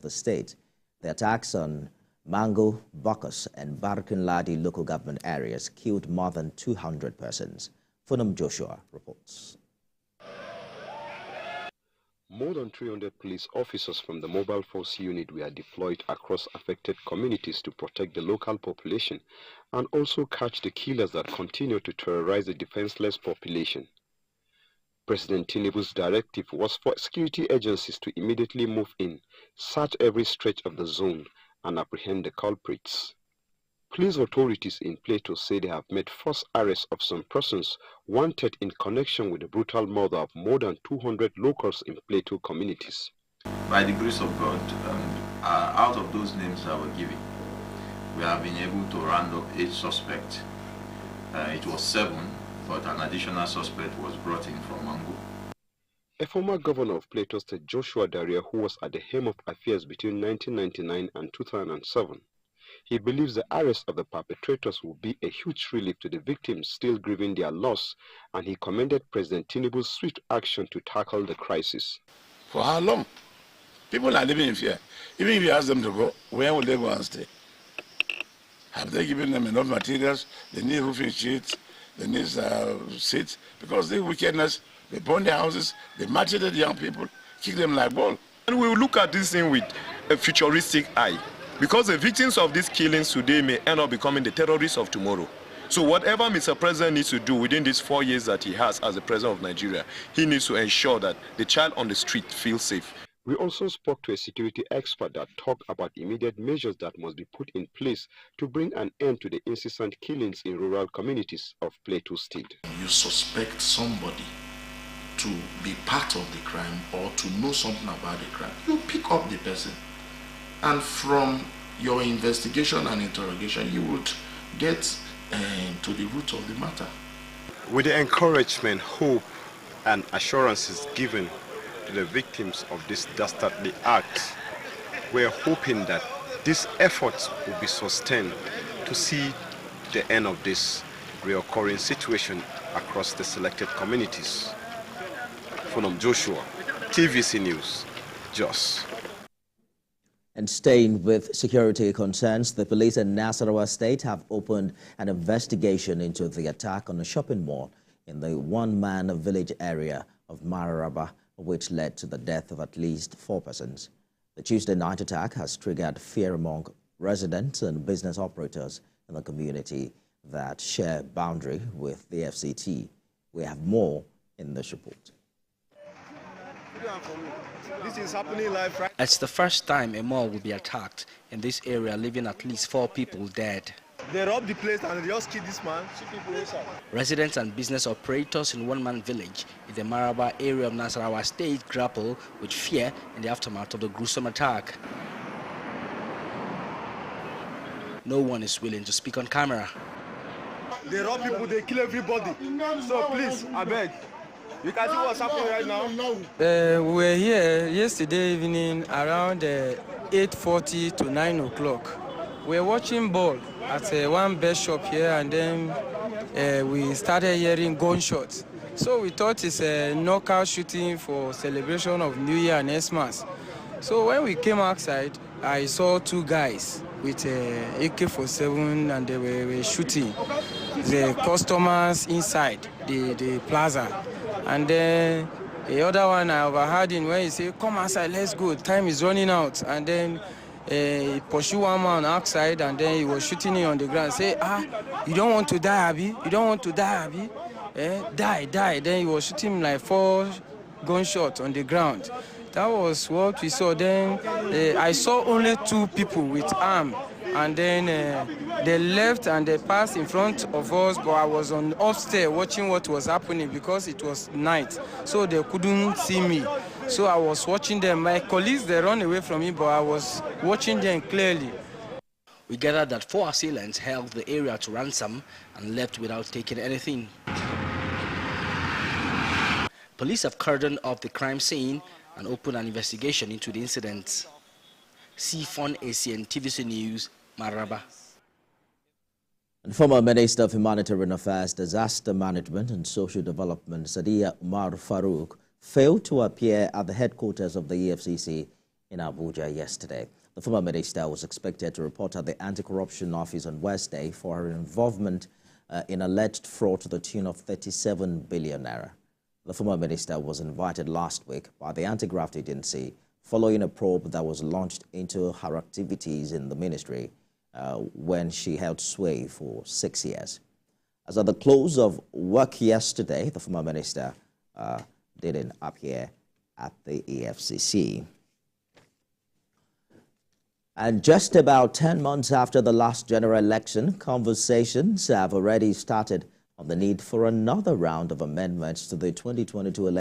the state. The attacks on Mango, Bokos, and Barkinladi local government areas killed more than 200 persons. Funam Joshua reports. More than 300 police officers from the Mobile Force Unit were deployed across affected communities to protect the local population and also catch the killers that continue to terrorize the defenseless population. President Tinubu's directive was for security agencies to immediately move in, search every stretch of the zone, and apprehend the culprits. Police authorities in Plateau say they have made first arrests of some persons wanted in connection with the brutal murder of more than 200 locals in Plateau communities. By the grace of God, out of those names that were given, we have been able to round up 8 suspects. It was 7, but an additional suspect was brought in from Mango. A former governor of Plateau State, Joshua Dariye, who was at the helm of affairs between 1999 and 2007, he believes the arrest of the perpetrators will be a huge relief to the victims still grieving their loss, and he commended President Tinubu's swift action to tackle the crisis. For how long? People are living in fear. Even if you ask them to go, where will they go and stay? Have they given them enough materials? They need roofing sheets, they need seats, because they wickedness, they burn their houses, they maltreated young people, kick them like ball. And we will look at this thing with a futuristic eye, because the victims of these killings today may end up becoming the terrorists of tomorrow. So whatever Mr. President needs to do within these 4 years that he has as the President of Nigeria, he needs to ensure that the child on the street feels safe. We also spoke to a security expert that talked about immediate measures that must be put in place to bring an end to the incessant killings in rural communities of Plateau State. You suspect somebody to be part of the crime or to know something about the crime, you pick up the person. And from your investigation and interrogation, you would get to the root of the matter. With the encouragement, hope, and assurances given to the victims of this dastardly act, we're hoping that these efforts will be sustained to see the end of this reoccurring situation across the selected communities. From Joshua, TVC News, Jos. And staying with security concerns, the police in Nasarawa State have opened an investigation into the attack on a shopping mall in the one-man village area of Mararaba, which led to the death of at least 4 persons. The Tuesday night attack has triggered fear among residents and business operators in the community that share boundary with the FCT. We have more in this report. This is happening live, right? It's the first time a mall will be attacked in this area, leaving at least 4 people dead. They robbed the place and they just killed this man. Residents and business operators in one-man village in the Maraba area of Nasarawa State grapple with fear in the aftermath of the gruesome attack. No one is willing to speak on camera. They rob people, they kill everybody. So please, I beg. You can see what's happening right now. We were here yesterday evening around 8:40 to 9 o'clock. We were watching ball at one best shop here, and then we started hearing gunshots. So we thought it's a knockout shooting for celebration of New Year and Xmas. So when we came outside, I saw 2 guys with AK-47 and they were shooting the customers inside the plaza. And then the other one I overheard him when he said, "Come outside, let's go, time is running out." And then he pursued one man outside, and then he was shooting him on the ground. Say, you don't want to die, Abi? You don't want to die, Abi? Die. Then he was shooting him like 4 gunshots on the ground. That was what we saw. Then I saw only 2 people with arms. And then they left and they passed in front of us, but I was on upstairs watching what was happening because it was night, so they couldn't see me. So I was watching them. My colleagues, they ran away from me, but I was watching them clearly. We gathered that 4 assailants held the area to ransom and left without taking anything. Police have cordoned off the crime scene and opened an investigation into the incident. Sifon ACN TVC News, Maraba. And former Minister of Humanitarian Affairs, Disaster Management and Social Development, Sadiya Umar Farouk, failed to appear at the headquarters of the EFCC in Abuja yesterday. The former minister was expected to report at the Anti-Corruption Office on Wednesday for her involvement in alleged fraud to the tune of 37 billion naira. The former minister was invited last week by the Anti-Graft Agency following a probe that was launched into her activities in the ministry when she held sway for 6 years. As at the close of work yesterday, the former minister didn't appear at the EFCC. And just about 10 months after the last general election, conversations have already started on the need for another round of amendments to the 2022 election.